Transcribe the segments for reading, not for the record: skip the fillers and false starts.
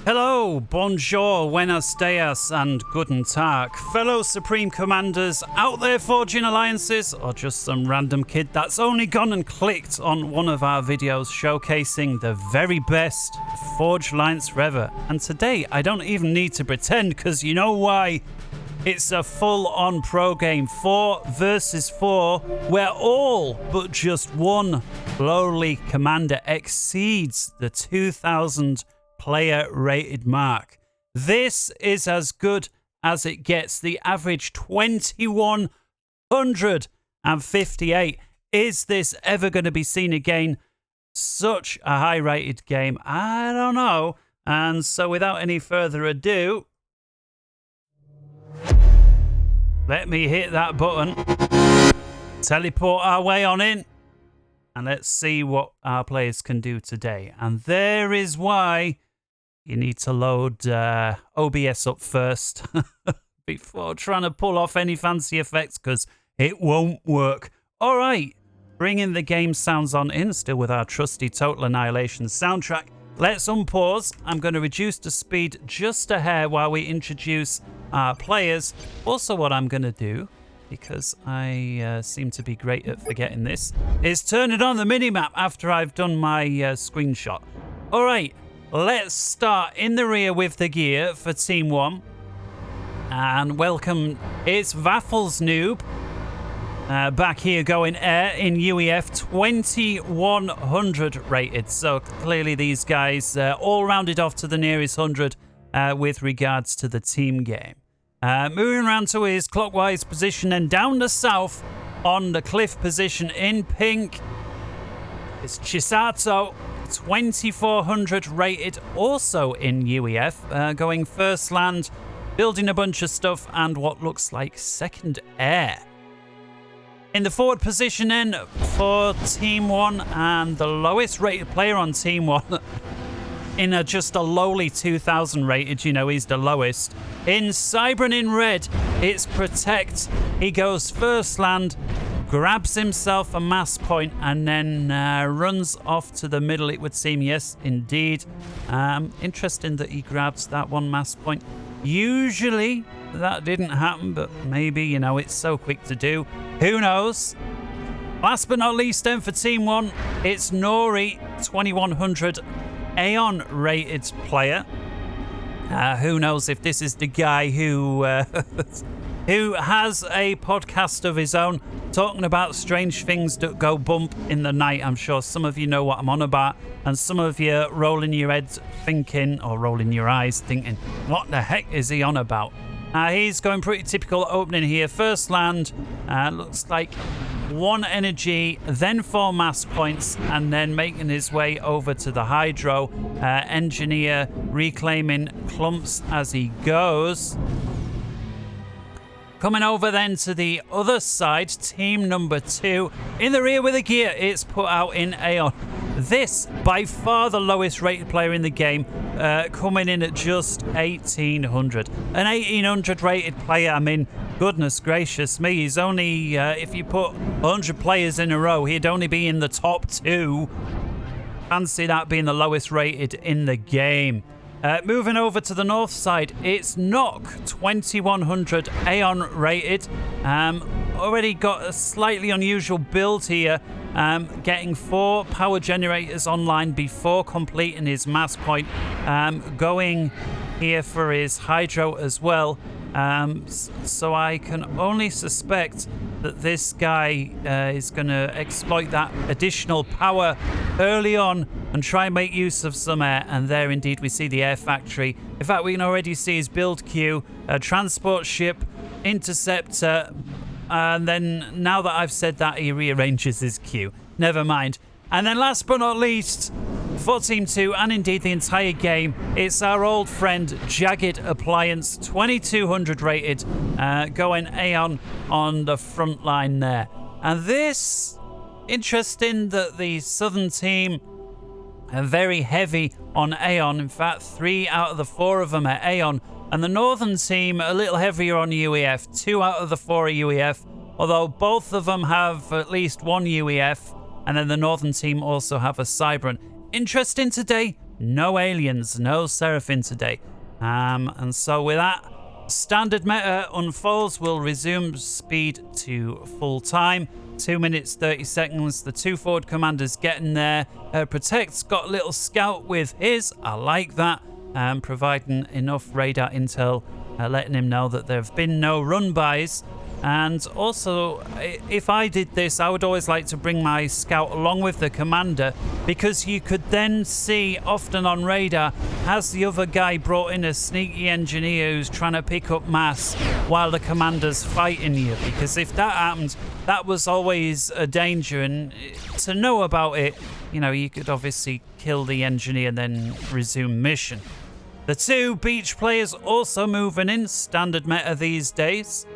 Hello, bonjour, buenos dias, and guten tag, fellow Supreme Commanders out there forging alliances, or just some random kid that's only gone and clicked on one of our videos showcasing the very best Forge Alliance forever. And today, I don't even need to pretend, because you know why? It's a full-on pro game, 4 versus 4, where all but just one lowly commander exceeds the 2,000 player rated mark. This is as good as it gets. The average 2158. Is this ever going to be seen again? Such a high rated game. I don't know. And so without any further ado, let me hit that button, teleport our way on in, and let's see what our players can do today. And there is why you need to load OBS up first before trying to pull off any fancy effects, because it won't work. All right, bringing the game sounds on in, still with our trusty Total Annihilation soundtrack. Let's unpause. I'm going to reduce the speed just a hair while we introduce our players. Also, what I'm going to do, because I seem to be great at forgetting this, is turn it on the minimap after I've done my screenshot. All right. Let's start in the rear with the gear for Team 1. And welcome, it's Vaffles Noob. Back here going air in UEF, 2100 rated. So clearly these guys all rounded off to the nearest 100 with regards to the team game. Moving around to his clockwise position and down the south on the cliff position in pink. It's Chisato. 2400 rated, also in UEF, going first land, building a bunch of stuff, and what looks like second air. In the forward position then for Team 1, and the lowest rated player on Team 1 in just a lowly 2000 rated, you know, he's the lowest. In Cybran in red, it's Protect. He goes first land, grabs himself a mass point, and then runs off to the middle, it would seem. Yes, indeed. Interesting that he grabs that one mass point. Usually that didn't happen, but maybe, you know, it's so quick to do. Who knows? Last but not least then for Team 1, it's Nori, 2100 Aeon rated player. Who knows if this is the guy who who has a podcast of his own talking about strange things that go bump in the night. I'm sure some of you know what I'm on about, and some of you rolling your heads thinking, or rolling your eyes thinking, what the heck is he on about? He's going pretty typical opening here. First land, looks like 1 energy, then 4 mass points, and then making his way over to the Hydro. Engineer reclaiming clumps as he goes. Coming over then to the other side, team number 2. In the rear with a gear, it's put out in Aeon. This, by far the lowest rated player in the game, coming in at just 1800. An 1800 rated player, I mean, goodness gracious me, he's only, if you put 100 players in a row, he'd only be in the top 2. Fancy that being the lowest rated in the game. Moving over to the north side, it's Nock, 2100 Aeon rated. Already got a slightly unusual build here, getting 4 power generators online before completing his mass point. Going here for his Hydro as well. So I can only suspect that this guy is going to exploit that additional power early on and try and make use of some air. And there indeed we see the air factory. In fact, we can already see his build queue, a transport ship, interceptor, and then now that I've said that, he rearranges his queue. Never mind. And then last but not least, for Team 2, and indeed the entire game, it's our old friend Jagged Appliance, 2200 rated, going Aeon on the front line there. And this, interesting that the southern team are very heavy on Aeon. In fact, 3 out of the 4 of them are Aeon. And the northern team a little heavier on UEF, 2 out of the 4 are UEF, although both of them have at least 1 UEF. And then the northern team also have a Cybran. Interesting today, No aliens, no Seraphim today. And so with that, standard meta unfolds. We'll resume speed to full time. 2 minutes 30 seconds. The 2 forward commanders getting there. Protect's got a little scout with his. I like that. Providing enough radar intel, letting him know that there have been no run-bys. And also, if I did this, I would always like to bring my scout along with the commander, because you could then see often on radar, has the other guy brought in a sneaky engineer who's trying to pick up mass while the commander's fighting you? Because if that happened, that was always a danger, and to know about it, you know, you could obviously kill the engineer and then resume mission. The 2 beach players also moving in, standard meta these days.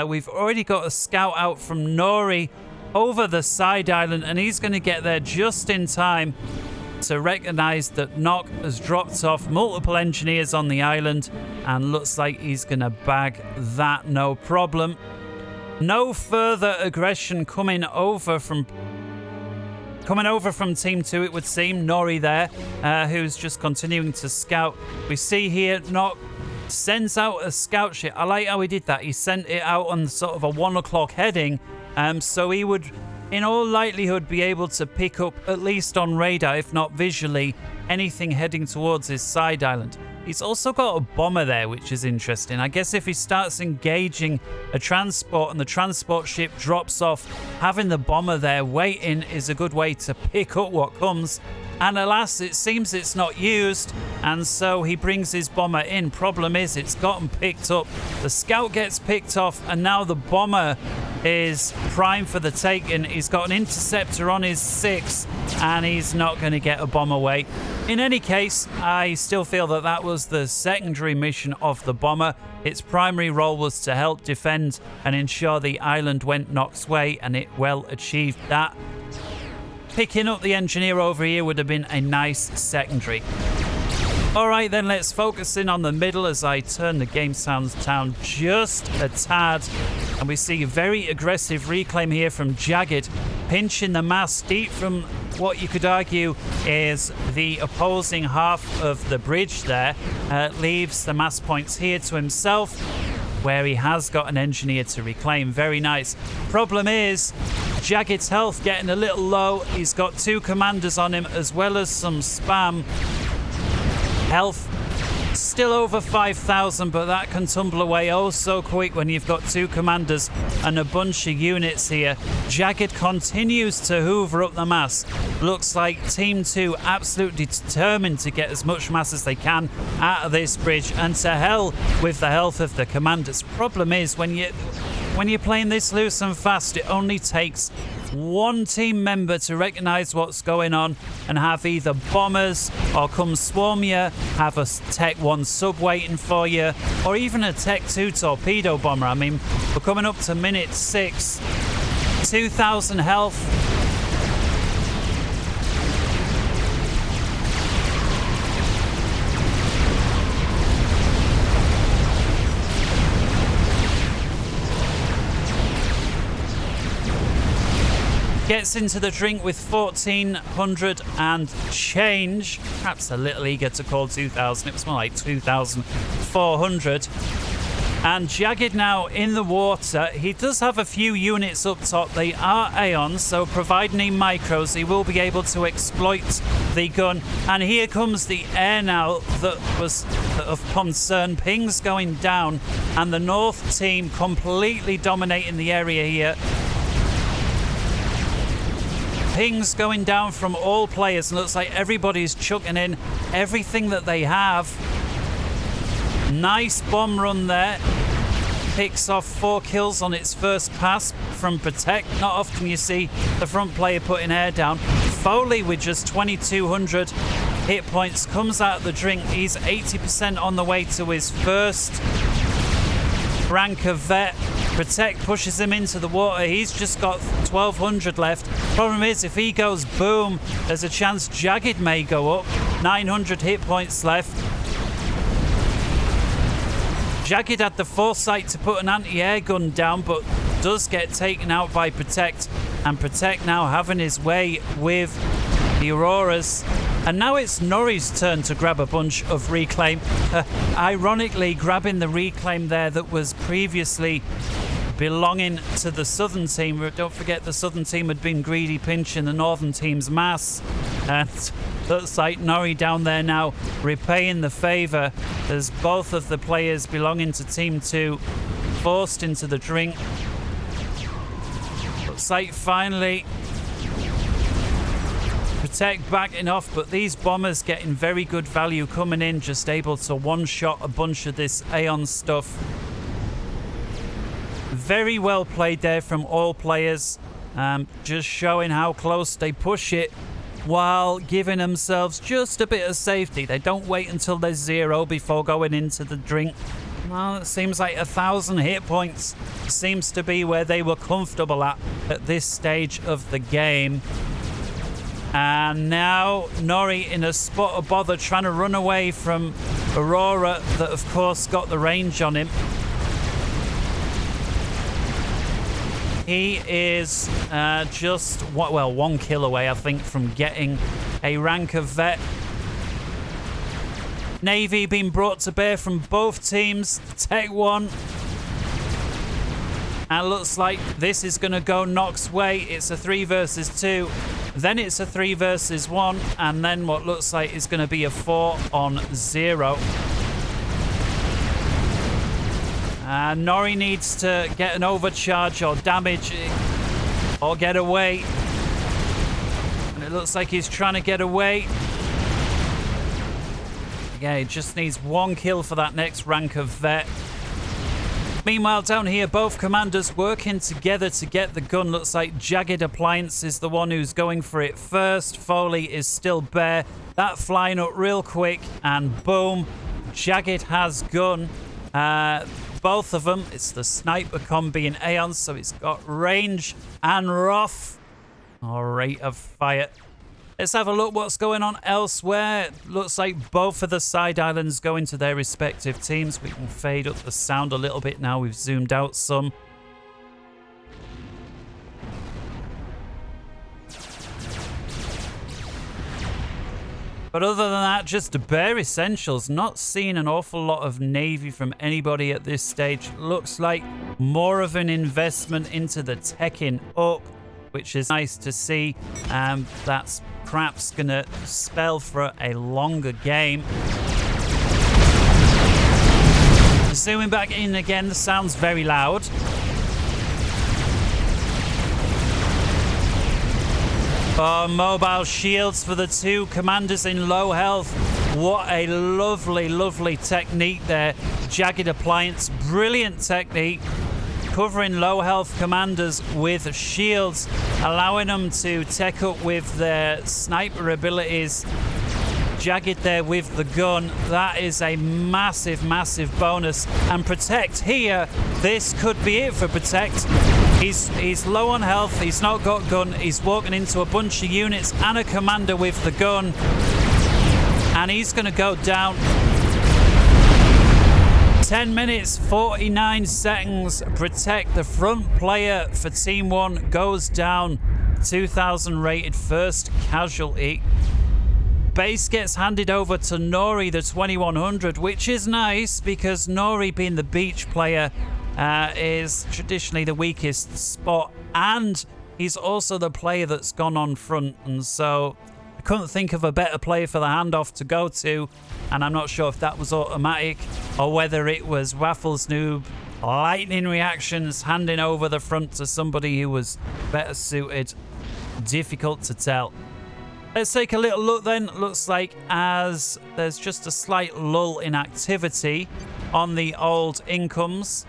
We've already got a scout out from Nori over the side island, and he's going to get there just in time to recognize that Nock has dropped off multiple engineers on the island, and looks like he's going to bag that no problem. No further aggression coming over from Team 2, it would seem. Nori there, who's just continuing to scout. We see here Nock sends out a scout ship. I like how he did that. He sent it out on sort of a 1 o'clock heading, so he would in all likelihood be able to pick up, at least on radar, if not visually, anything heading towards his side island. He's also got a bomber there, which is interesting. I guess if he starts engaging a transport and the transport ship drops off, having the bomber there waiting is a good way to pick up what comes. And alas, it seems it's not used, and so he brings his bomber in. Problem is, it's gotten picked up. The scout gets picked off, and now the bomber is prime for the taking. He's got an interceptor on his 6, and he's not going to get a bomb away. In any case, I still feel that that was the secondary mission of the bomber. Its primary role was to help defend and ensure the island went Nock's way, and it well achieved that. Picking up the engineer over here would have been a nice secondary. Alright then, let's focus in on the middle as I turn the game sounds down just a tad. And we see a very aggressive reclaim here from Jagged, pinching the mast deep from what you could argue is the opposing half of the bridge there. Leaves the mast points here to himself, where he has got an engineer to reclaim. Very nice. Problem is, Jagged's health getting a little low. He's got 2 commanders on him as well as some spam. Health still over 5,000, but that can tumble away oh so quick when you've got 2 commanders and a bunch of units here. Jagged continues to hoover up the mass. Looks like Team 2 absolutely determined to get as much mass as they can out of this bridge, and to hell with the health of the commanders. Problem is, when you're playing this loose and fast, it only takes 1 team member to recognize what's going on and have either bombers or come swarm you, have a Tech 1 sub waiting for you, or even a Tech 2 torpedo bomber. I mean, we're coming up to minute 6, 2,000 health. Gets into the drink with 1,400 and change. Perhaps a little eager to call 2,000. It was more like 2,400. And Jagged now in the water. He does have a few units up top. They are Aeons, so providing he micros, he will be able to exploit the gun. And here comes the air now that was of concern. Pings going down, and the North team completely dominating the area here. Pings going down from all players, and looks like everybody's chucking in everything that they have. Nice bomb run there. Picks off 4 kills on its first pass from Protect. Not often you see the front player putting air down. Foley with just 2,200 hit points comes out of the drink. He's 80% on the way to his first rank of vet. Protect pushes him into the water. He's just got 1,200 left. Problem is, if he goes boom, there's a chance Jagged may go up. 900 hit points left. Jagged had the foresight to put an anti-air gun down, but does get taken out by Protect. And Protect now having his way with the Auroras. And now it's Norrie's turn to grab a bunch of reclaim. Ironically, grabbing the reclaim there that was previously belonging to the southern team. Don't forget the southern team had been greedy pinching the northern team's mass. And looks like Norrie down there now repaying the favour as both of the players belonging to Team 2 forced into the drink. Looks like finally Protect backing off, but these bombers getting very good value coming in, just able to one-shot a bunch of this Aeon stuff. Very well played there from all players, just showing how close they push it while giving themselves just a bit of safety. They don't wait until there's 0 before going into the drink. Well, it seems like 1,000 hit points seems to be where they were comfortable at this stage of the game. And now Norrie in a spot of bother, trying to run away from Aurora that of course got the range on him. He is just, well, 1 kill away, I think, from getting a rank of vet. Navy being brought to bear from both teams. Tech 1. And looks like this is going to go Nox's way. It's a 3 versus 2. Then it's a 3 versus 1. And then what looks like is going to be a 4 on 0. Norrie needs to get an overcharge or damage or get away. And it looks like he's trying to get away. Yeah, he just needs 1 kill for that next rank of vet. Meanwhile, down here, both commanders working together to get the gun. Looks like Jagged Appliance is the one who's going for it first. Foley is still bare. That flying up real quick, and boom, Jagged has gun. Both of them. It's the sniper combi in Aeon, so it's got range and rough. Or rate of fire. Let's have a look what's going on elsewhere. Looks like both of the side islands going to their respective teams. We can fade up the sound a little bit now. We've zoomed out some. But other than that, just the bare essentials. Not seeing an awful lot of Navy from anybody at this stage. Looks like more of an investment into the teching up, which is nice to see. That's perhaps going to spell for a longer game. Zooming back in again, the sound's very loud. Mobile shields for the 2 commanders in low health. What a lovely, lovely technique there. Jagged Appliance, brilliant technique. Covering low health commanders with shields, allowing them to tech up with their sniper abilities. Jagged there with the gun. That is a massive, massive bonus. And Protect here, this could be it for Protect. He's low on health, he's not got gun, he's walking into a bunch of units and a commander with the gun. And he's going to go down. 10 minutes, 49 seconds. Protect, the front player for Team 1, goes down. 2,000 rated, first casualty. Base gets handed over to Norrie, the 2100, which is nice because Norrie, being the beach player, is traditionally the weakest spot, and he's also the player that's gone on front, and so I couldn't think of a better player for the handoff to go to, and I'm not sure if that was automatic or whether it was Waffles Noob lightning reactions handing over the front to somebody who was better suited. Difficult to tell. Let's take a little look then. Looks like as there's just a slight lull in activity on the old incomes.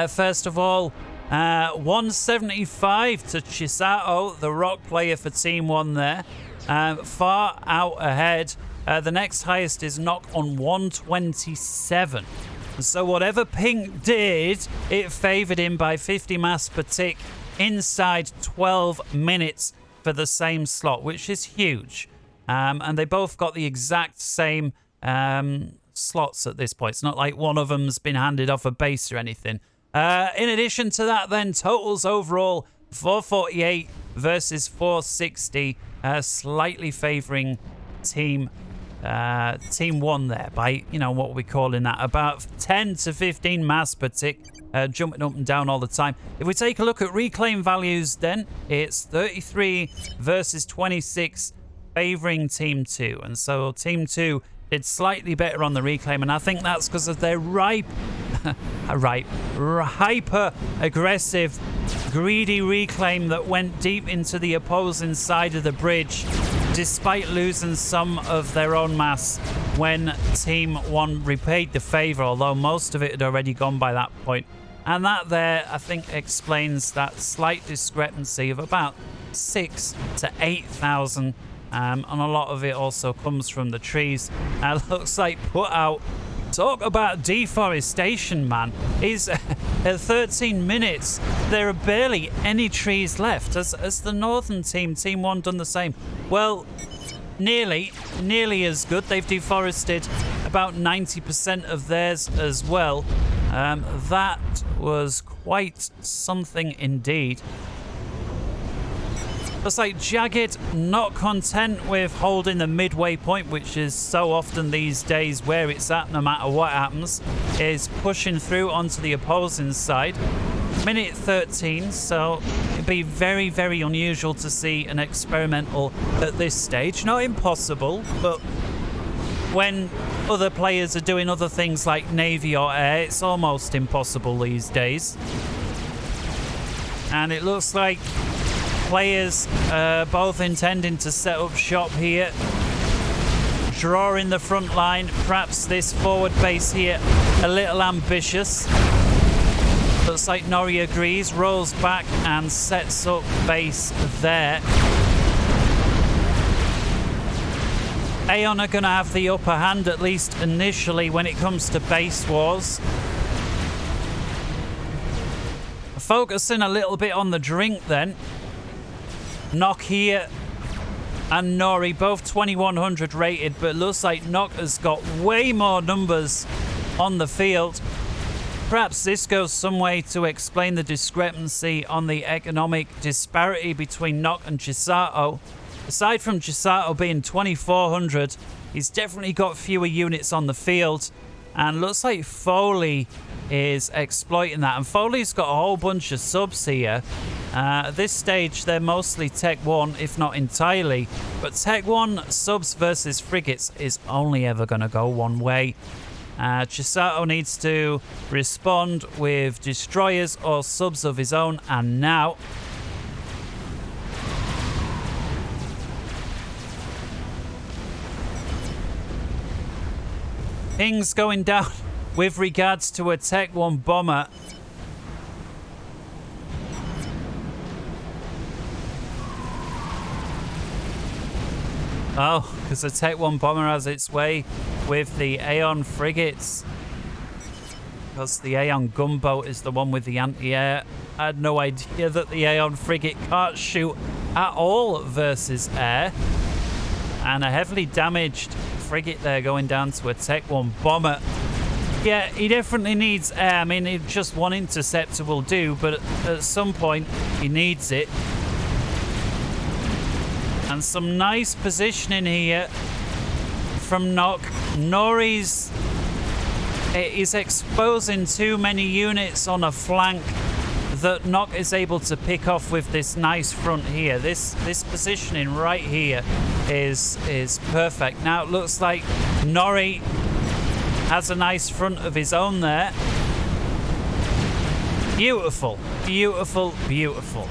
First of all, 175 to Chisato, the rock player for Team 1 there. Far out ahead. The next highest is Knock on 127. So whatever Pink did, it favoured him by 50 mass per tick inside 12 minutes for the same slot, which is huge. And they both got the exact same slots at this point. It's not like one of them's been handed off a base or anything. In addition to that, then, totals overall 448 versus 460, slightly favouring team team 1 there by, you know, what are we calling that? About 10 to 15 mass per tick, jumping up and down all the time. If we take a look at reclaim values, then it's 33 versus 26 favoring team 2. And so team 2 did slightly better on the reclaim, and I think that's because of their hyper aggressive, greedy reclaim that went deep into the opposing side of the bridge, despite losing some of their own mass when Team 1 repaid the favor, although most of it had already gone by that point. And that there, I think, explains that slight discrepancy of about 6 to 8,000. And a lot of it also comes from the trees. Looks like put out. Talk about deforestation, man. Is at 13 minutes, there are barely any trees left. As the northern team, Team 1, done the same? Well, nearly as good. They've deforested about 90% of theirs as well. That was quite something indeed. Looks like Jagged not content with holding the midway point, which is so often these days where it's at no matter what happens, is pushing through onto the opposing side. Minute 13, so it'd be very, very unusual to see an experimental at this stage. Not impossible, but when other players are doing other things like Navy or Air, it's almost impossible these days. And it looks like players both intending to set up shop here, drawing the front line. Perhaps this forward base here a little ambitious. Looks like Nori agrees, rolls back and sets up base there. Aeon are going to have the upper hand, at least initially, when it comes to base wars. Focusing a little bit on the drink then. Nock here and Nori, both 2100 rated, but it looks like Nock has got way more numbers on the field. Perhaps this goes some way to explain the discrepancy on the economic disparity between Nock and Chisato. Aside from Chisato being 2400, he's definitely got fewer units on the field, and looks like Foley is exploiting that. And Foley's got a whole bunch of subs here. At this stage, they're mostly Tech 1, if not entirely. But Tech 1 subs versus frigates is only ever going to go one way. Chisato needs to respond with destroyers or subs of his own, and now things going down with regards to a Tech 1 bomber. Oh, because the Tech 1 bomber has its way with the Aeon frigates. Because the Aeon gunboat is the one with the anti-air. I had no idea that the Aeon frigate can't shoot at all versus air. And a heavily damaged frigate there going down to a Tech 1 bomber. Yeah, he definitely needs air. I mean, just one interceptor will do, but at some point he needs it. And some nice positioning here from Nock. Nori's is exposing too many units on a flank that Nock is able to pick off with this nice front here. This positioning right here is perfect. Now it looks like Nori has a nice front of his own there. Beautiful, beautiful, beautiful.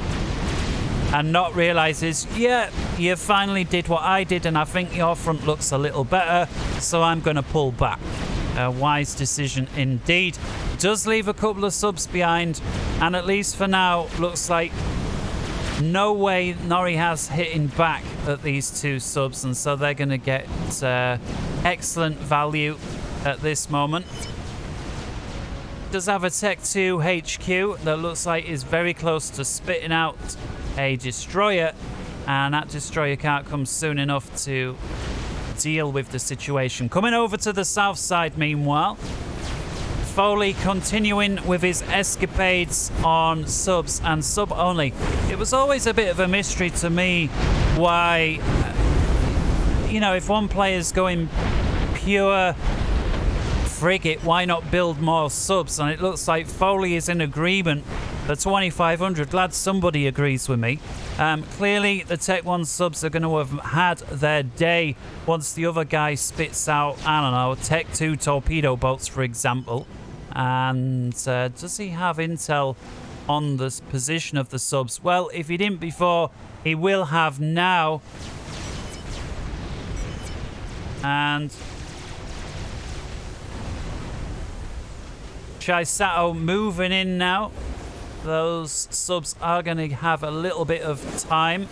And Nock realizes, yeah, you finally did what I did, and I think your front looks a little better, so I'm going to pull back. A wise decision indeed. Does leave a couple of subs behind, and at least for now, looks like no way Nori has hitting back at these two subs, and so they're going to get excellent value at this moment. Does have a Tech 2 HQ that looks like is very close to spitting out a destroyer, and that destroyer can't come soon enough to deal with the situation. Coming over to the south side meanwhile, Foley continuing with his escapades on subs and sub only. It was always a bit of a mystery to me why you know, if one player's going pure frigate, why not build more subs? And it looks like Foley is in agreement for 2,500. Glad somebody agrees with me. Clearly, the Tech 1 subs are going to have had their day once the other guy spits out, I don't know, Tech 2 torpedo boats, for example. And does he have intel on the position of the subs? Well, if he didn't before, he will have now. And Chisato moving in now. Those subs are going to have a little bit of time.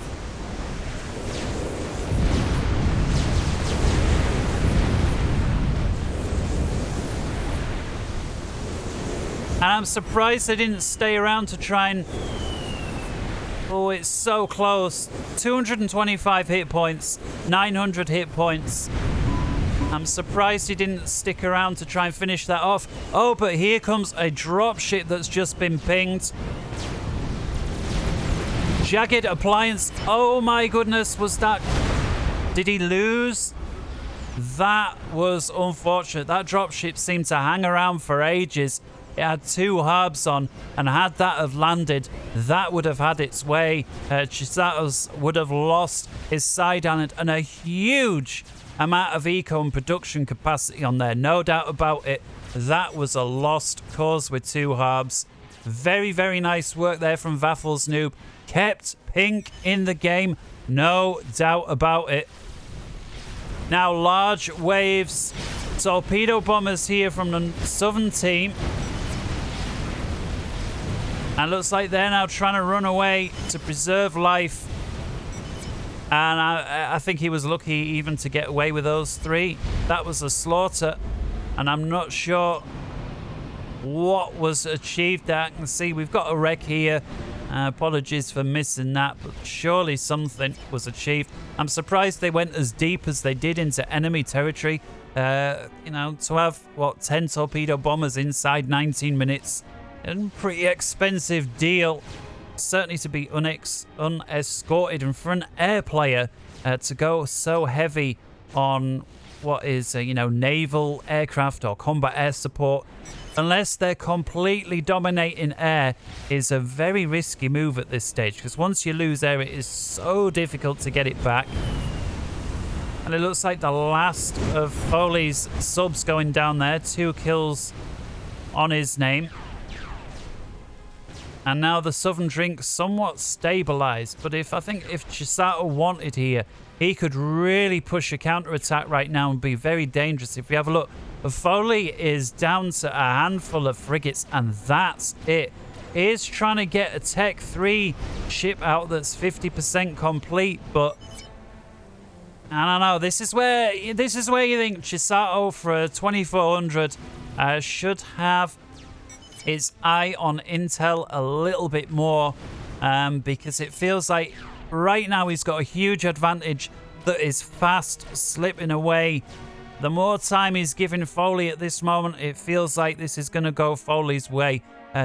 And I'm surprised they didn't stay around to try and... Oh, it's so close. 225 hit points, 900 hit points. I'm surprised he didn't stick around to try and finish that off. Oh, but here comes a dropship that's just been pinged. Jagged appliance. Oh my goodness, was that... Did he lose? That was unfortunate. That dropship seemed to hang around for ages. It had 2 harbs on, and had that have landed, that would have had its way. Chisato's would have lost his side island and a huge amount of eco and production capacity on there. No doubt about it. That was a lost cause with 2 harbs. Very, very nice work there from Vaffles Noob. Kept pink in the game. No doubt about it. Now, large waves. Torpedo bombers here from the southern team. And looks like they're now trying to run away to preserve life. And I think he was lucky even to get away with those 3. That was a slaughter. And I'm not sure what was achieved there. I can see we've got a wreck here. Apologies for missing that, but surely something was achieved. I'm surprised they went as deep as they did into enemy territory. You know, to have, what, 10 torpedo bombers inside 19 minutes. A pretty expensive deal. Certainly to be unescorted, and for an air player to go so heavy on what is, you know, naval aircraft or combat air support, unless they're completely dominating air, is a very risky move at this stage, because once you lose air, it is so difficult to get it back. And it looks like the last of Foley's subs going down there. 2 kills on his name. And now the Southern Drink somewhat stabilized. But I think if Chisato wanted here, he could really push a counter-attack right now and be very dangerous. If we have a look, Foley is down to a handful of frigates, and that's it. He is trying to get a Tech 3 ship out that's 50% complete, but I don't know. This is where you think Chisato for 2,400 should have its eye on intel a little bit more, because it feels like right now he's got a huge advantage that is fast slipping away. The more time he's giving Foley at this moment, it feels like this is going to go Foley's way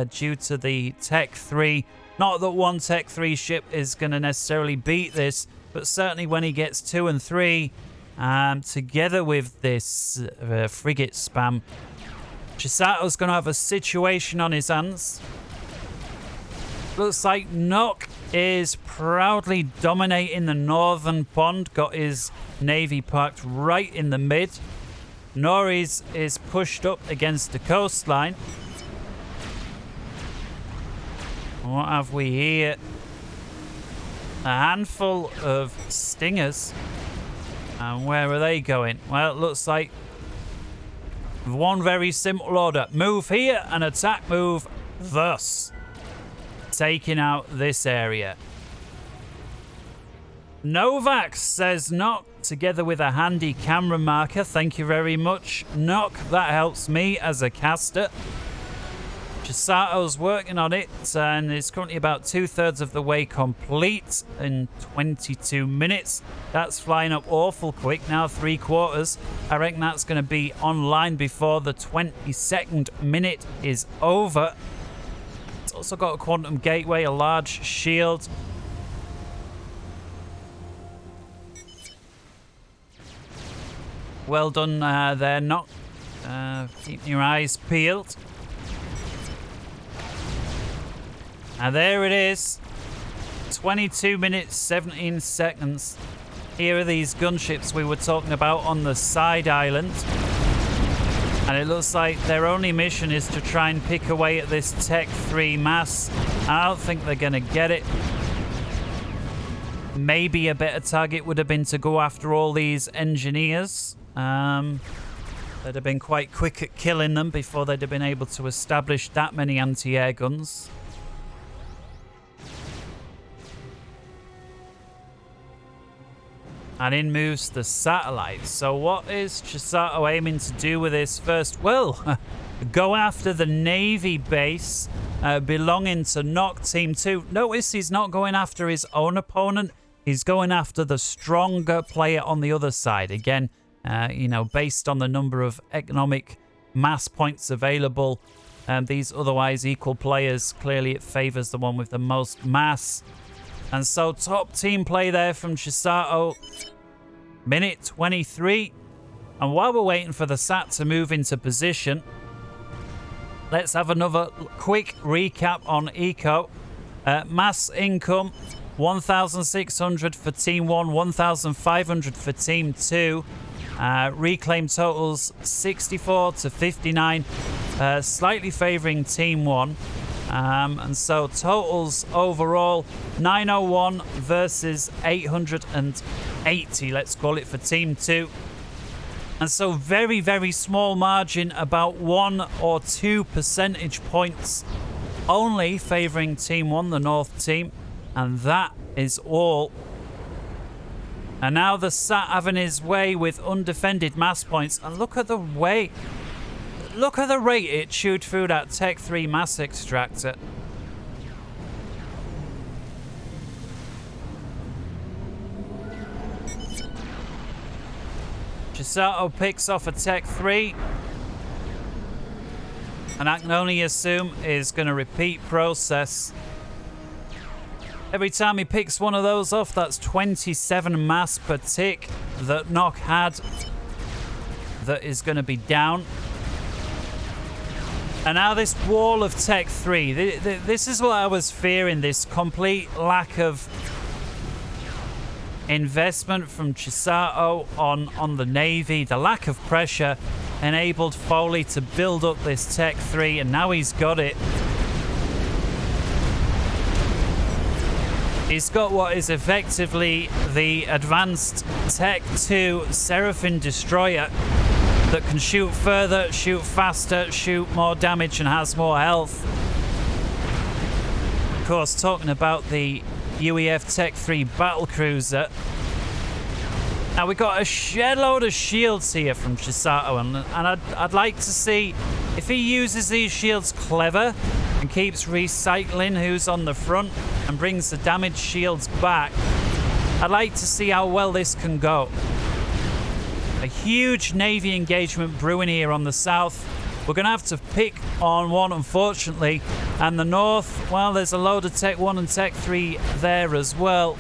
due to the Tech 3. Not that one Tech 3 ship is going to necessarily beat this, but certainly when he gets 2 and 3 together with this frigate spam, Chisato's going to have a situation on his hands. Looks like Nock is proudly dominating the northern pond. Got his navy parked right in the mid. Norris is pushed up against the coastline. What have we here? A handful of stingers. And where are they going? Well, it looks like one very simple order. Move here and attack move thus. Taking out this area. Novak says Nock, together with a handy camera marker. Thank you very much, Nock. That helps me as a caster. Chisato's working on it and is currently about 2/3 of the way complete in 22 minutes. That's flying up awful quick now, 3/4. I reckon that's going to be online before the 22nd minute is over. It's also got a quantum gateway, a large shield. Well done there, Nock. Keep your eyes peeled. And there it is. 22 minutes, 17 seconds. Here are these gunships we were talking about on the side island. And it looks like their only mission is to try and pick away at this Tech 3 mass. I don't think they're going to get it. Maybe a better target would have been to go after all these engineers. They'd have been quite quick at killing them before they'd have been able to establish that many anti-air guns. And in moves the satellite. So what is Chisato aiming to do with this first? Well, go after the Navy base belonging to Nock Team 2. Notice he's not going after his own opponent. He's going after the stronger player on the other side. Again, you know, based on the number of economic mass points available, these otherwise equal players, clearly it favors the one with the most mass. And so top team play there from Chisato. Minute 23. And while we're waiting for the SAT to move into position, let's have another quick recap on Eco. Mass income, 1,600 for Team 1, 1,500 for Team 2. Reclaim totals 64 to 59, slightly favouring Team 1. And so totals overall 901 versus 880, let's call it, for Team 2. And so very, very small margin, about 1 or 2 percentage points only favouring Team 1, the North team. And that is all. And now the SAT having his way with undefended mass points. And look at the way... Look at the rate it chewed through that Tech 3 mass extractor. Chisato picks off a Tech 3. And I can only assume is going to repeat process. Every time he picks one of those off, that's 27 mass per tick that Nock had. That is going to be down. And now this wall of Tech 3. This is what I was fearing, this complete lack of investment from Chisato on the Navy. The lack of pressure enabled Foley to build up this Tech 3, and now he's got it. He's got what is effectively the advanced Tech 2 Seraphim destroyer that can shoot further, shoot faster, shoot more damage, and has more health. Of course, talking about the UEF Tech 3 battlecruiser. Now, we've got a shed load of shields here from Chisato, and I'd like to see if he uses these shields clever and keeps recycling who's on the front and brings the damaged shields back. I'd like to see how well this can go. A huge Navy engagement brewing here on the south. We're going to have to pick on one, unfortunately. And the north, well, there's a load of Tech 1 and Tech 3 there as well.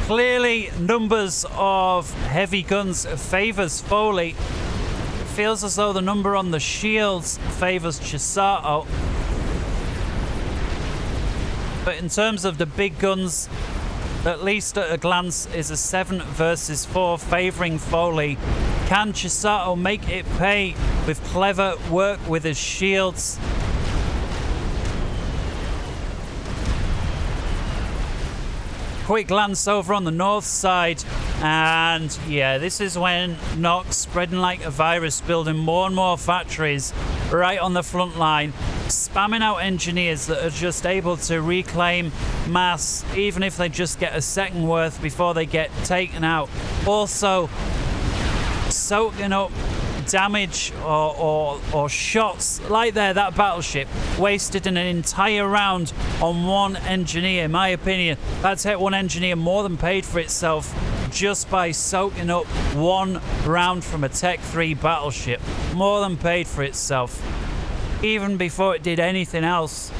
Clearly, numbers of heavy guns favours Foley. It feels as though the number on the shields favours Chisato. But in terms of the big guns, at least at a glance, is a 7 versus 4 favouring Foley. Can Chisato make it pay with clever work with his shields? Quick glance over on the north side, and yeah, this is when Nock's spreading like a virus, building more and more factories right on the front line, spamming out engineers that are just able to reclaim mass, even if they just get a second worth before they get taken out. Also, soaking up damage or shots like there, that battleship wasted an entire round on one engineer. In my opinion, that Tech 1 engineer more than paid for itself just by soaking up one round from a Tech 3 battleship. More than paid for itself, even before it did anything else.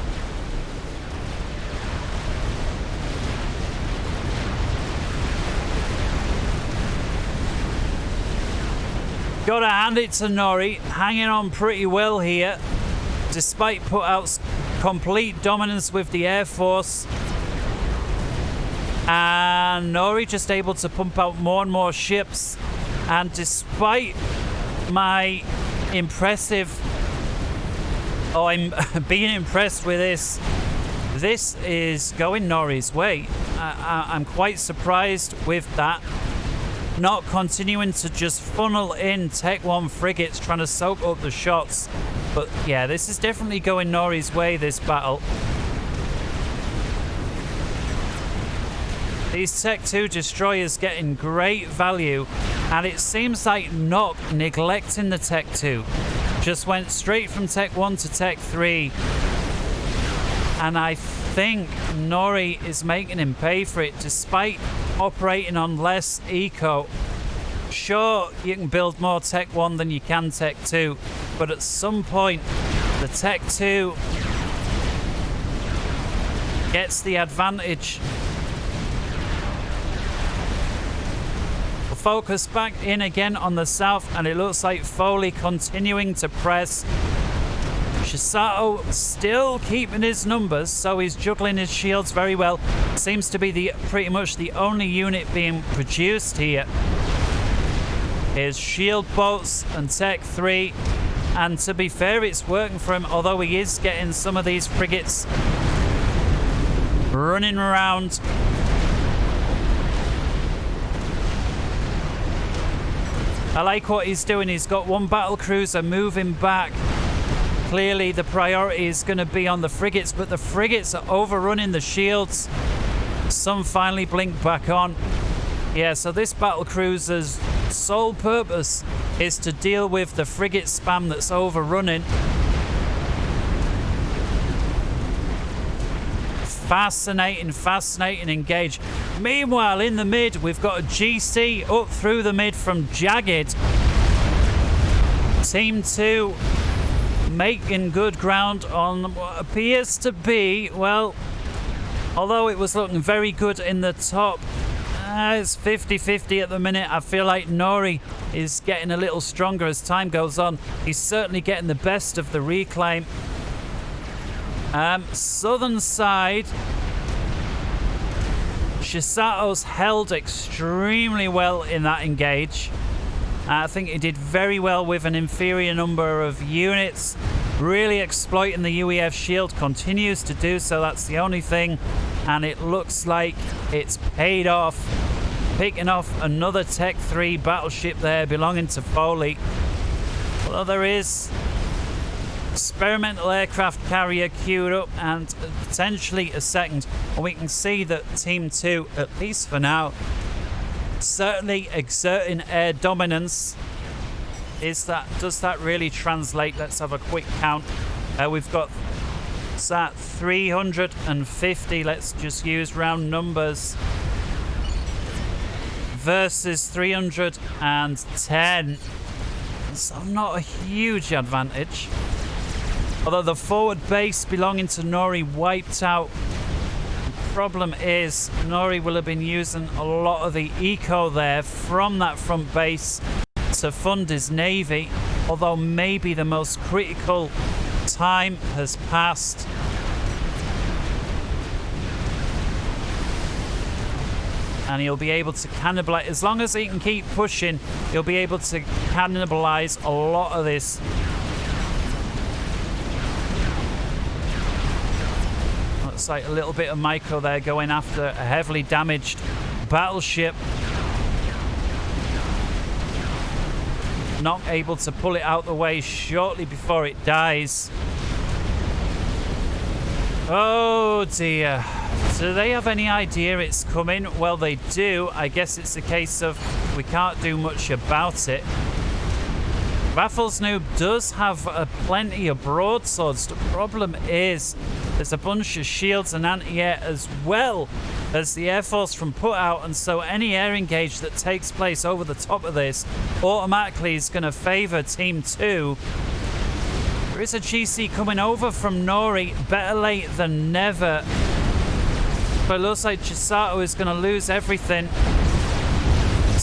Gotta hand it to Nori, hanging on pretty well here, despite put-out's complete dominance with the Air Force. And Nori just able to pump out more and more ships. And despite my impressive... Oh, I'm being impressed with this. This is going Nori's way. I'm quite surprised with that. Not continuing to just funnel in Tech 1 frigates, trying to soak up the shots. But yeah, this is definitely going Nori's way, this battle. These Tech 2 destroyers getting great value, and it seems like Nock neglecting the Tech 2. Just went straight from Tech 1 to Tech 3. And I think Nori is making him pay for it, despite operating on less eco. Sure, you can build more Tech 1 than you can Tech 2, but at some point, the Tech 2 gets the advantage. Focus back in again on the south, and it looks like Foley continuing to press. Chisato still keeping his numbers, so he's juggling his shields very well. Seems to be pretty much the only unit being produced here. Here's shield boats and Tech 3, and to be fair, it's working for him, although he is getting some of these frigates running around. I like what he's doing. He's got one battle cruiser moving back. Clearly the priority is going to be on the frigates, but the frigates are overrunning the shields. Some finally blink back on. Yeah, so this battle cruiser's sole purpose is to deal with the frigate spam that's overrunning. Fascinating engage. Meanwhile, in the mid, we've got a GC up through the mid from Jagged. Team 2 making good ground on what appears to be, well, although it was looking very good in the top, it's 50-50 at the minute. I feel like Nori is getting a little stronger as time goes on. He's certainly getting the best of the reclaim. Southern side, Chisato's held extremely well in that engage. I think he did very well with an inferior number of units, really exploiting the UEF shield, continues to do so. That's the only thing, and it looks like it's paid off, picking off another Tech 3 battleship there belonging to Foley. Although there is experimental aircraft carrier queued up and potentially a second, and we can see that Team 2, at least for now, certainly exerting air dominance. Does that really translate? Let's have a quick count. We've got that 350, let's just use round numbers, versus 310, so not a huge advantage. Although the forward base belonging to Nori wiped out. The problem is Nori will have been using a lot of the eco there from that front base to fund his navy, although maybe the most critical time has passed. And he'll be able to cannibalize, as long as he can keep pushing, he'll be able to cannibalize a lot of this. Looks like a little bit of micro there going after a heavily damaged battleship. Not able to pull it out the way shortly before it dies. Oh dear. Do they have any idea it's coming? Well, they do. I guess it's a case of we can't do much about it. Raffles Noob does have plenty of broadswords. The problem is there's a bunch of shields and anti-air as well as the Air Force from put out, and so any air engage that takes place over the top of this automatically is going to favour Team 2. There is a GC coming over from Nori. Better late than never. But it looks like Chisato is going to lose everything.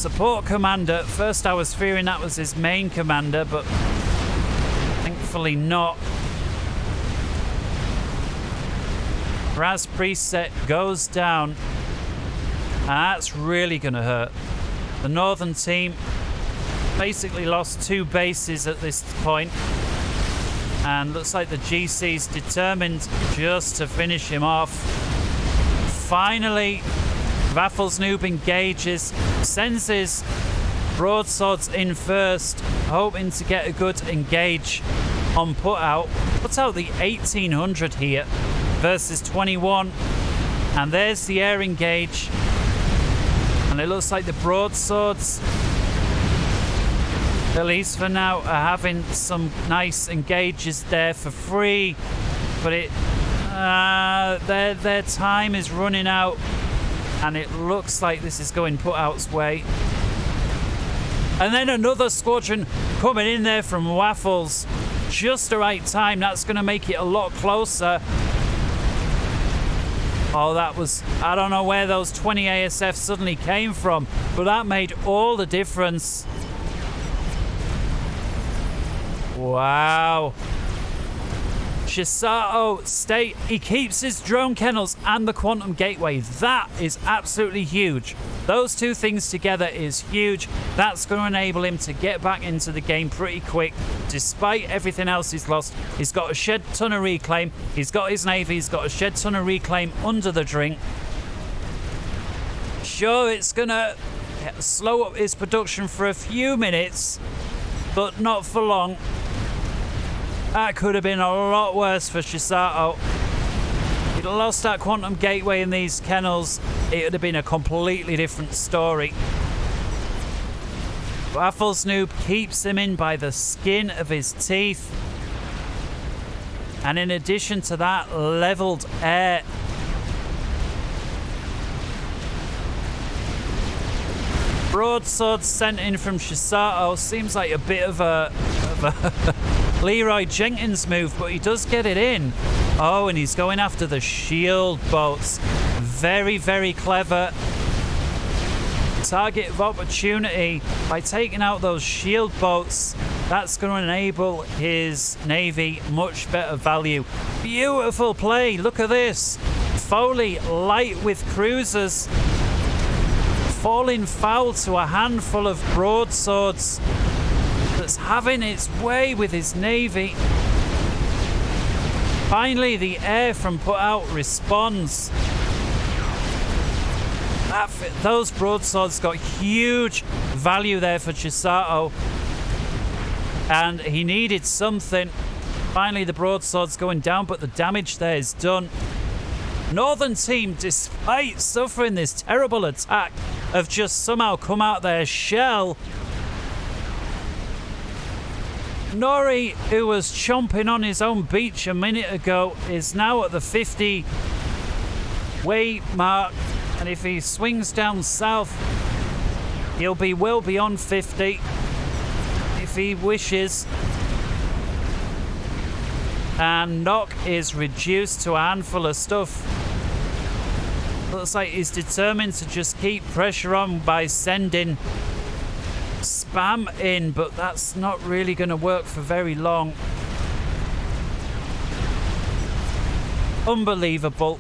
support commander. First I was fearing that was his main commander, but thankfully not. Raz Preset goes down. And that's really going to hurt. The northern team basically lost 2 bases at this point. And looks like the GC's determined just to finish him off. Finally, Vaffles Noob engages, sends his broadswords in first, hoping to get a good engage on put out. Puts out the 1800 here versus 21. And there's the air engage. And it looks like the broadswords, at least for now, are having some nice engages there for free. But their time is running out. And it looks like this is going put out's way. And then another squadron coming in there from Waffles. Just the right time. That's going to make it a lot closer. Oh, that was... I don't know where those 20 ASF suddenly came from, but that made all the difference. Wow. Chisato State, he keeps his drone kennels and the quantum gateway. That is absolutely huge. Those 2 things together is huge. That's going to enable him to get back into the game pretty quick. Despite everything else he's lost, he's got a shed ton of reclaim. He's got his navy. He's got a shed ton of reclaim under the drink. Sure, it's going to slow up his production for a few minutes, but not for long. That could have been a lot worse for Chisato. If he'd lost that quantum gateway in these kennels, it would have been a completely different story. Waffles Noob keeps him in by the skin of his teeth. And in addition to that, leveled air. Broadsword sent in from Chisato. Seems like a bit of a Leroy Jenkins move, but he does get it in. Oh, and he's going after the shield boats. Very, very clever. Target of opportunity by taking out those shield boats. That's going to enable his navy much better value. Beautiful play. Look at this. Foley light with cruisers. Falling foul to a handful of broadswords. That's having its way with his navy. Finally, the air from put out responds. Those broadswords got huge value there for Chisato. And he needed something. Finally, the broadsword's going down, but the damage there is done. Northern team, despite suffering this terrible attack, have just somehow come out their shell. Nori, who was chomping on his own beach a minute ago, is now at the 50 way mark. And if he swings down south, he'll be well beyond 50 if he wishes. And Knock is reduced to a handful of stuff. Looks like he's determined to just keep pressure on by sending spam in, but that's not really going to work for very long. Unbelievable.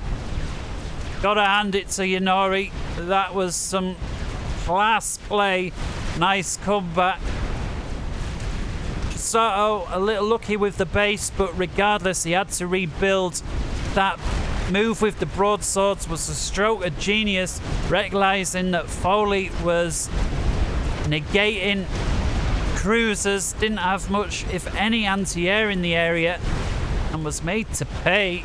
Gotta hand it to Yanori. That was some class play. Nice comeback. Sato a little lucky with the base, but regardless, he had to rebuild. That move with the broadswords was a stroke of genius, realizing that Foley was negating cruisers, didn't have much, if any, anti-air in the area, and was made to pay.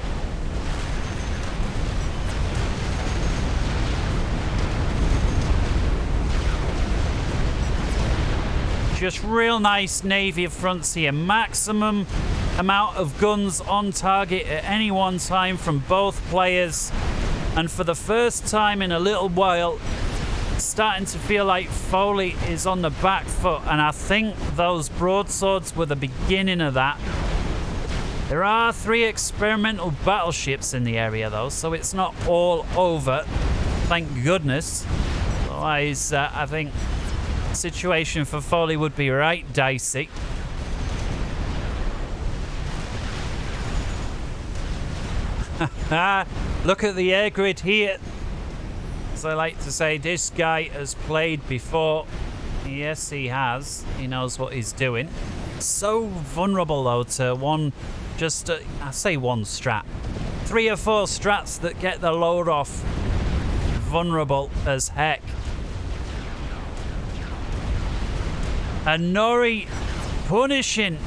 Just real nice navy of fronts here. Maximum amount of guns on target at any one time from both players. And for the first time in a little while, starting to feel like Foley is on the back foot. And I think those broadswords were the beginning of that. There are 3 experimental battleships in the area though, so it's not all over. Thank goodness. Otherwise, I think situation for Foley would be right dicey. Look at the air grid here. As I like to say, this guy has played before. Yes, he has. He knows what he's doing. So vulnerable, though, to one, just, I say one strat. 3 or 4 strats that get the load off. Vulnerable as heck. And Nori punishing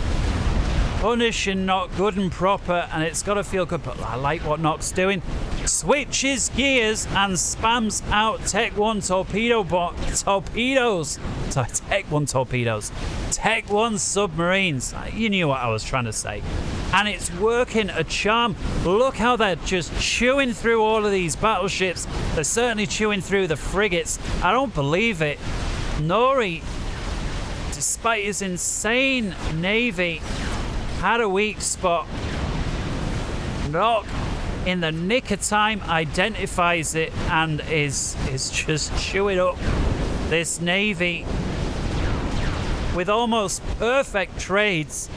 not good and proper, and it's got to feel good, but I like what Nock's doing. Switches gears and spams out Tech 1 torpedoes. Sorry, Tech 1 torpedoes. Tech 1 submarines. You knew what I was trying to say. And it's working a charm. Look how they're just chewing through all of these battleships. They're certainly chewing through the frigates. I don't believe it. Nori, despite his insane navy, had a weak spot. Nock, in the nick of time, identifies it and is just chewing up this navy with almost perfect trades.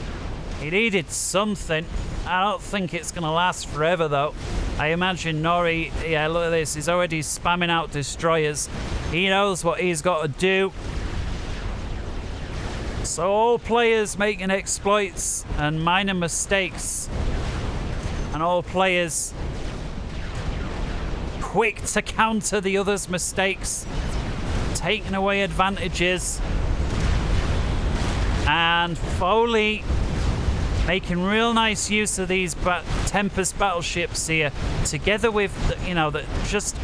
He needed something. I don't think it's going to last forever, though. I imagine Nori, yeah, look at this. He's already spamming out destroyers. He knows what he's got to do. So all players making exploits and minor mistakes. And all players quick to counter the other's mistakes. Taking away advantages. And Foley making real nice use of these Tempest battleships here, together with, just...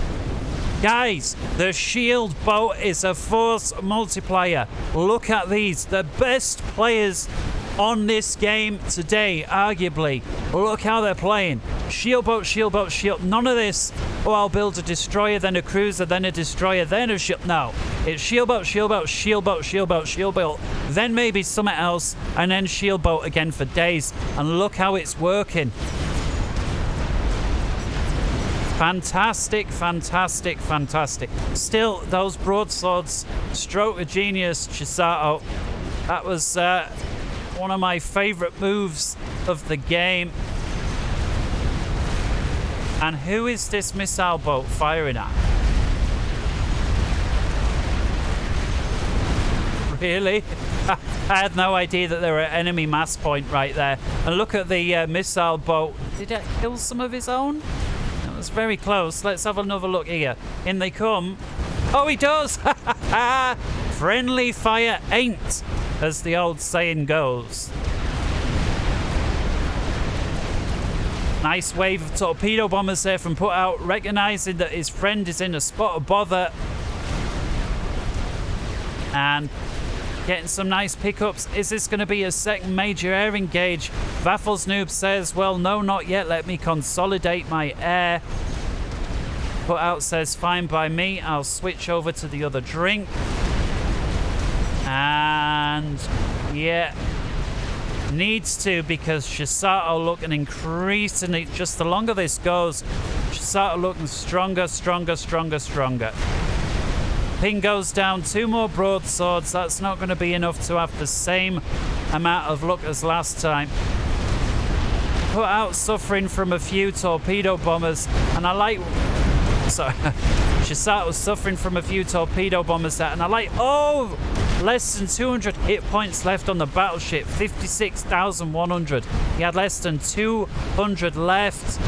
Guys, the shield boat is a force multiplier. Look at these. The best players on this game today, arguably. Look how they're playing. Shield boat, shield boat, shield. None of this, oh, I'll build a destroyer, then a cruiser, then a destroyer, then a shield. No. It's shield boat, shield boat, shield boat, shield boat, shield boat. Then maybe something else, and then shield boat again for days. And look how it's working. Fantastic, fantastic, fantastic. Still, those broadswords, stroke of genius, Chisato. That was one of my favourite moves of the game. And who is this missile boat firing at? Really? I had no idea that there were an enemy mass point right there. And look at the missile boat. Did it kill some of his own? It's very close. Let's have another look here. In they come. Oh, he does! Friendly fire ain't, as the old saying goes. Nice wave of torpedo bombers there from put out, recognizing that his friend is in a spot of bother. And getting some nice pickups. Is this going to be a second major air engage? Vaffles Noob says, well, no, not yet. Let me consolidate my air. Put out says, fine by me. I'll switch over to the other drink. And yeah, needs to, because Chisato looking increasingly, just the longer this goes, Chisato looking stronger, stronger, stronger, stronger. Ping goes down, 2 more broadswords. That's not going to be enough to have the same amount of luck as last time. Put out suffering from a few torpedo bombers, and I like... Sorry, Chisato suffering from a few torpedo bombers there, and I like... Oh! Less than 200 hit points left on the battleship. 56,100. He had less than 200 left.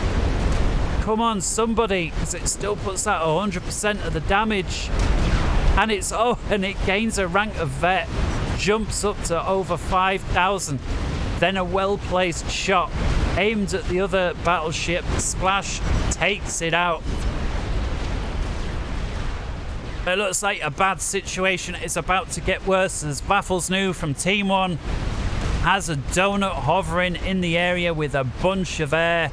Come on, somebody, because it still puts out 100% of the damage. And it's, oh, and it gains a rank of vet, jumps up to over 5,000. Then a well-placed shot aimed at the other battleship. Splash takes it out. It looks like a bad situation is about to get worse, as Baffles New from Team 1 has a donut hovering in the area with a bunch of air.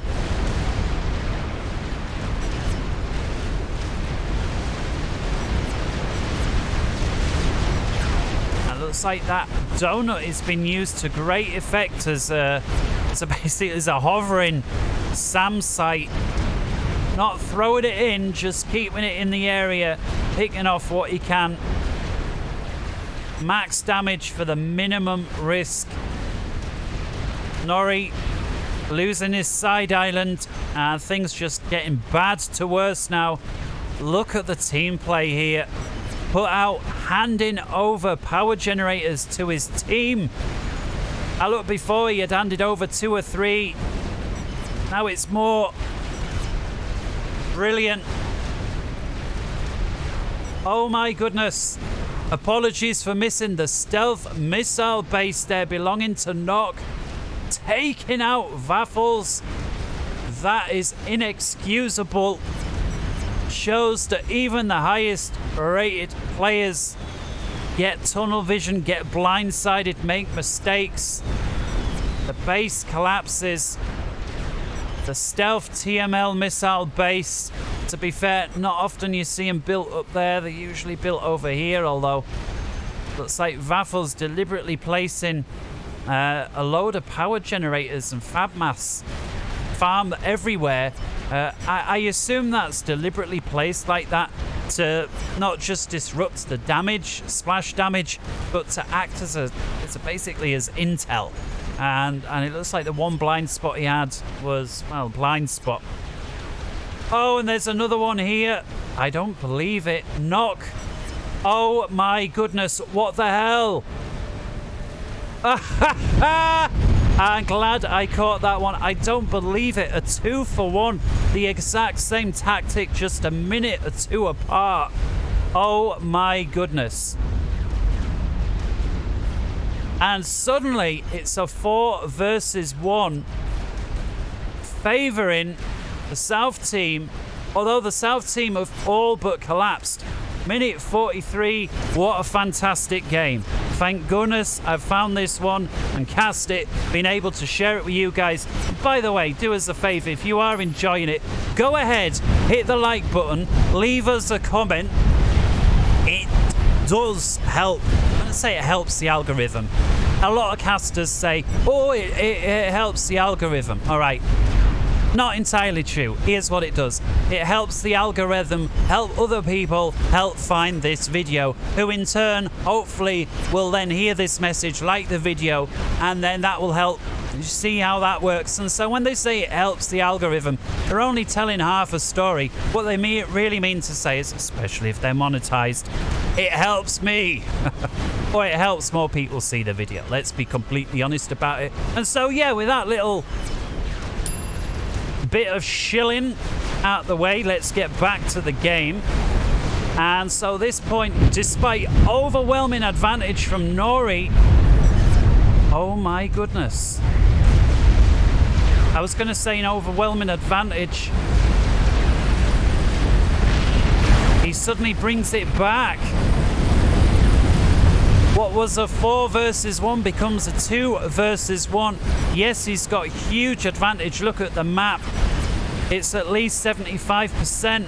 Looks like that donut has been used to great effect as so basically as a hovering SAM site. Not throwing it in, just keeping it in the area, picking off what he can. max damage for the minimum risk. Nori losing his side island, and things just getting bad to worse now. Look at the team play here. Put out, handing over power generators to his team. I looked before, he had handed over 2 or 3. Now it's more. Brilliant. Oh my goodness. Apologies for missing the stealth missile base there belonging to Nock. Taking out Vaffles. That is inexcusable. Shows that even the highest rated players get tunnel vision, get blindsided, make mistakes. The base collapses. The stealth TML missile base, to be fair, not often you see them built up there. They're usually built over here, although looks like Vaffles deliberately placing a load of power generators and fab mass farm everywhere. I assume that's deliberately placed like that to not just disrupt the damage, splash damage, but to act as basically as intel. And it looks like the one blind spot he had was, well, blind spot. Oh, and there's another one here. I don't believe it. Nock. Oh my goodness, what the hell? I'm glad I caught that one. I don't believe it. A 2-for-1. The exact same tactic, just a minute or 2 apart. Oh my goodness. And suddenly it's a 4 versus 1, favouring the South team, although the South team have all but collapsed. Minute 43, what a fantastic game. Thank goodness I've found this one and cast it, been able to share it with you guys. And by the way, do us a favour, if you are enjoying it, go ahead, hit the like button, leave us a comment. It does help. I'm going to say it helps the algorithm. A lot of casters say, oh, it helps the algorithm. All right. Not entirely true. Here's what it does. It helps the algorithm help other people help find this video, who in turn, hopefully, will then hear this message, like the video, and then that will help see how that works. And so when they say it helps the algorithm, they're only telling half a story. What they really mean to say is, especially if they're monetized, it helps me. Or it helps more people see the video. Let's be completely honest about it. And so, yeah, with that little bit of shilling out the way, let's get back to the game. And so this point, despite overwhelming advantage from Nori, oh my goodness, I was going to say an overwhelming advantage, he suddenly brings it back. What was a 4 versus 1 becomes a 2 versus 1. Yes, he's got huge advantage. Look at the map. It's at least 75%.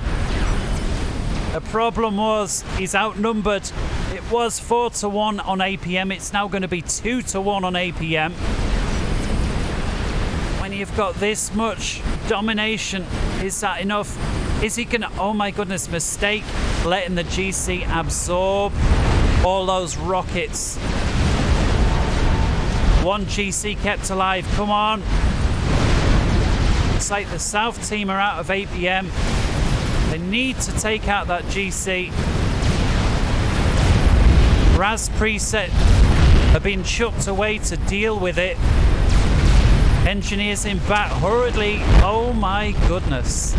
The problem was he's outnumbered. It was 4-1 on APM. It's now going to be 2-1 on APM. When you've got this much domination, is that enough? Is he going to... Oh my goodness, mistake letting the GC absorb all those rockets. 1 GC kept alive. Come on. Looks like the South team are out of APM. They need to take out that GC. Raz preset have been chucked away to deal with it. Engineers in back hurriedly. Oh my goodness.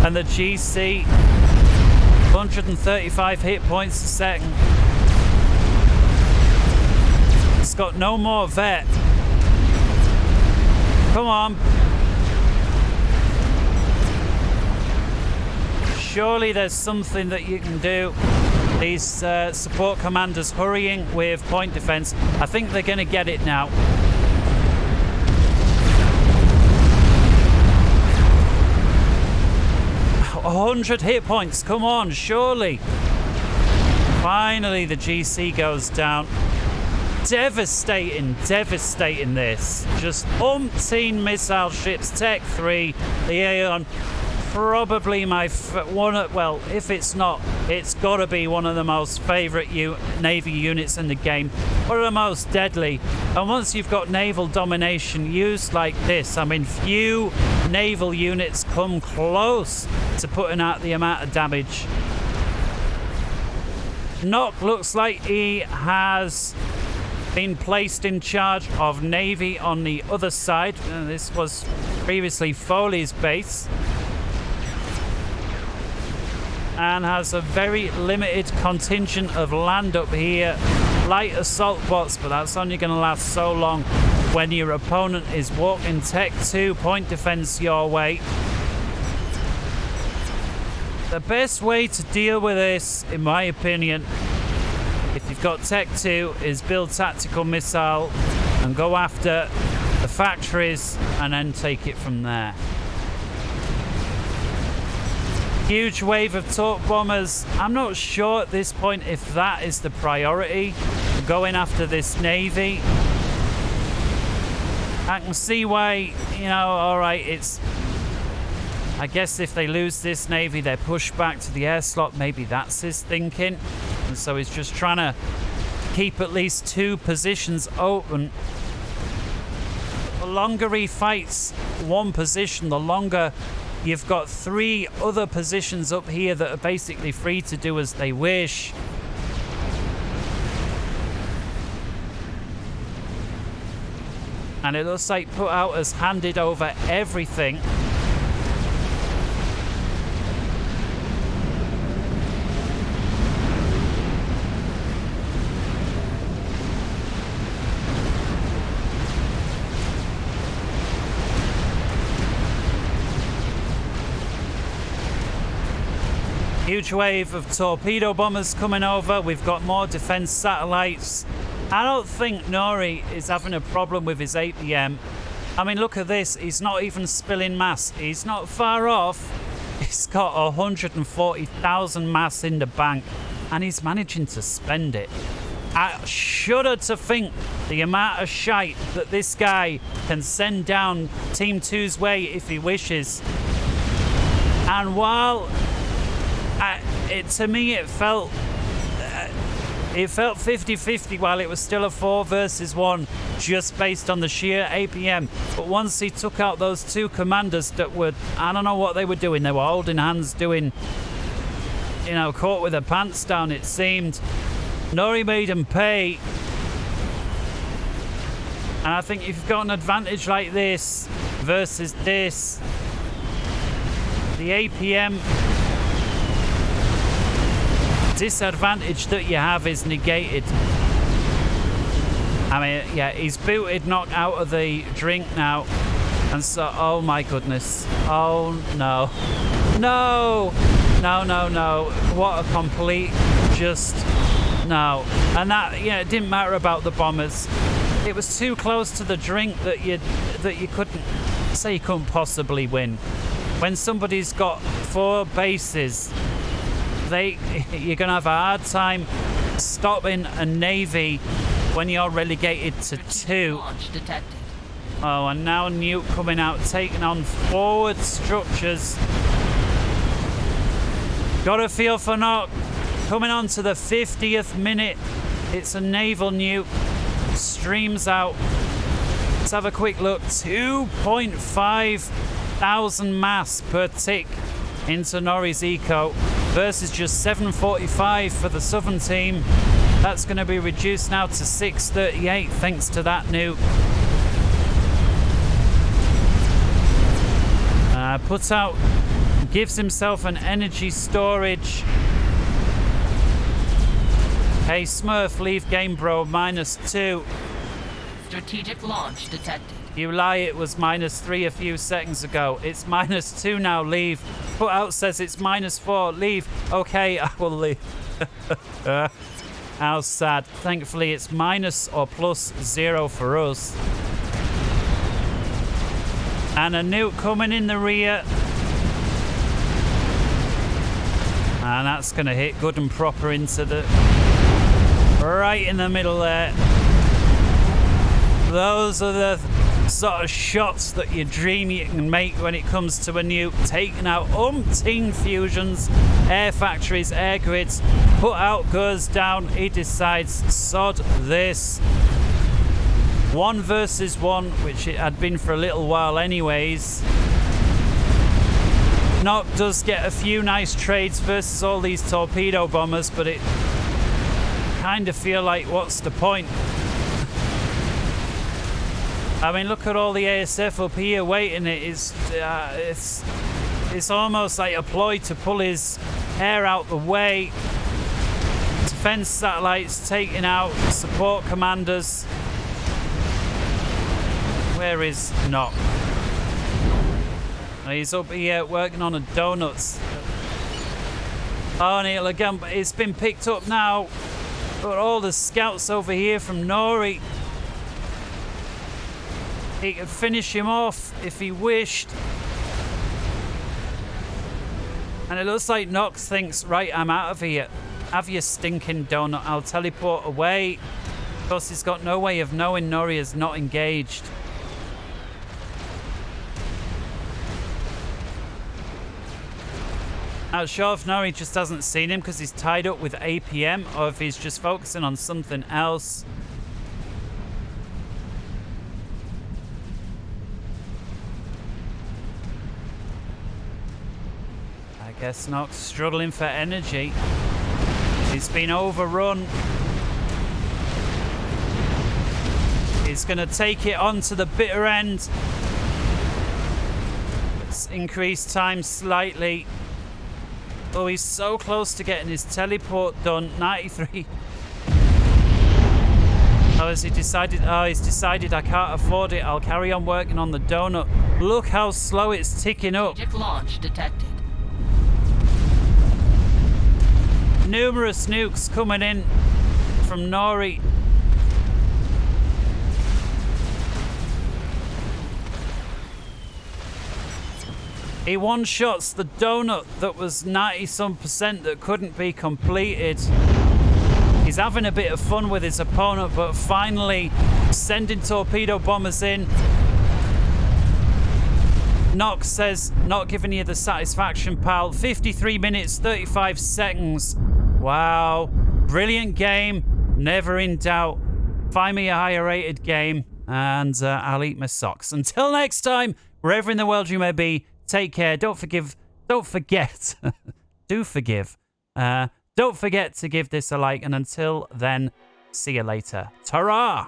And the GC, 135 hit points a second. It's got no more vet. Come on. Surely there's something that you can do. These support commanders hurrying with point defense. I think they're going to get it now. A 100 hit points. Come on, surely. Finally, the GC goes down. Devastating this. Just umpteen missile ships. Tech 3, the Aeon, probably my well, if it's not, it's got to be one of the most favorite Navy units in the game. One of the most deadly. And once you've got naval domination used like this, I mean, few naval units come close to putting out the amount of damage. Nock looks like he has been placed in charge of Navy on the other side. This was previously Foley's base. And has a very limited contingent of land up here. Light assault bots, but that's only going to last so long when your opponent is walking Tech 2 point defense your way. The best way to deal with this, in my opinion, if you've got Tech 2, is build tactical missile and go after the factories and then take it from there. Huge wave of torque bombers. I'm not sure at this point if that is the priority, going after this Navy. I can see why, you know, alright, it's... I guess if they lose this Navy, they're pushed back to the air slot. Maybe that's his thinking. And so he's just trying to keep at least 2 positions open. The longer he fights one position, the longer you've got 3 other positions up here that are basically free to do as they wish. And it looks like Put Out has handed over everything. Huge wave of torpedo bombers coming over. We've got more defense satellites. I don't think Nori is having a problem with his APM. I mean, look at this. He's not even spilling mass. He's not far off. He's got 140,000 mass in the bank, and he's managing to spend it. I shudder to think the amount of shite that this guy can send down Team 2's way if he wishes. And while to me it felt 50-50 while it was still a 4 versus 1, just based on the sheer APM. But once he took out those 2 commanders that were, I don't know what they were doing. They were holding hands, doing, you know, caught with their pants down, it seemed. Nori made him pay. And I think if you've got an advantage like this versus this, the APM disadvantage that you have is negated. I mean, yeah, he's booted Nock out of the drink now. And so, oh my goodness. Oh no. No! No, no, no. What a complete just no. And that, yeah, it didn't matter about the bombers. It was too close to the drink that you couldn't say you couldn't possibly win. When somebody's got 4 bases, you're going to have a hard time stopping a Navy when you're relegated to 2. Oh, and now Nuke coming out, taking on forward structures. Got a feel for Nock. Coming on to the 50th minute. It's a naval nuke. Streams out. Let's have a quick look. 2.5 thousand mass per tick into Nori's Eco versus just 745 for the Southern team. That's going to be reduced now to 638 thanks to that nuke. Put Out gives himself an energy storage. Hey Smurf, leave game bro, -2. Strategic launch detected. You lie, it was -3 a few seconds ago. It's -2 now, leave. Put Out says it's -4, leave. Okay, I will leave. How sad. Thankfully it's minus or plus 0 for us. And a nuke coming in the rear. And that's going to hit good and proper into the... right in the middle there. Those are the sort of shots that you dream you can make when it comes to a nuke. Taking out umpteen fusions, air factories, air grids. Put out goes down. He decides, sod this. 1 versus 1, which it had been for a little while anyways. Nock does get a few nice trades versus all these torpedo bombers, but it kind of feel like, what's the point? I mean, look at all the ASF up here waiting. It's almost like a ploy to pull his hair out the way. Defense satellites taking out support commanders. Where is Nock? He's up here working on a donuts. Oh, Neil again, but it's been picked up now. Got all the scouts over here from Nori. He could finish him off if he wished. And it looks like Nox thinks, right, I'm out of here. Have your stinking donut. I'll teleport away. Of course, he's got no way of knowing Nori is not engaged. Not sure if Nori just hasn't seen him because he's tied up with APM or if he's just focusing on something else. I guess Nock's struggling for energy. He's been overrun. He's going to take it on to the bitter end. Let's increase time slightly. Oh, he's so close to getting his teleport done. 93. Oh, has he decided? Oh, he's decided I can't afford it. I'll carry on working on the donut. Look how slow it's ticking up. Strategic launch detected. Numerous nukes coming in from Nori. He one-shots the donut that was 90-some% that couldn't be completed. He's having a bit of fun with his opponent, but finally sending torpedo bombers in. Nock says, not giving you the satisfaction, pal. 53 minutes, 35 seconds. Wow. Brilliant game. Never in doubt. Find me a higher rated game and I'll eat my socks. Until next time, wherever in the world you may be, take care. Don't forget. Do forgive. Don't forget to give this a like. And until then, see you later. Ta-ra!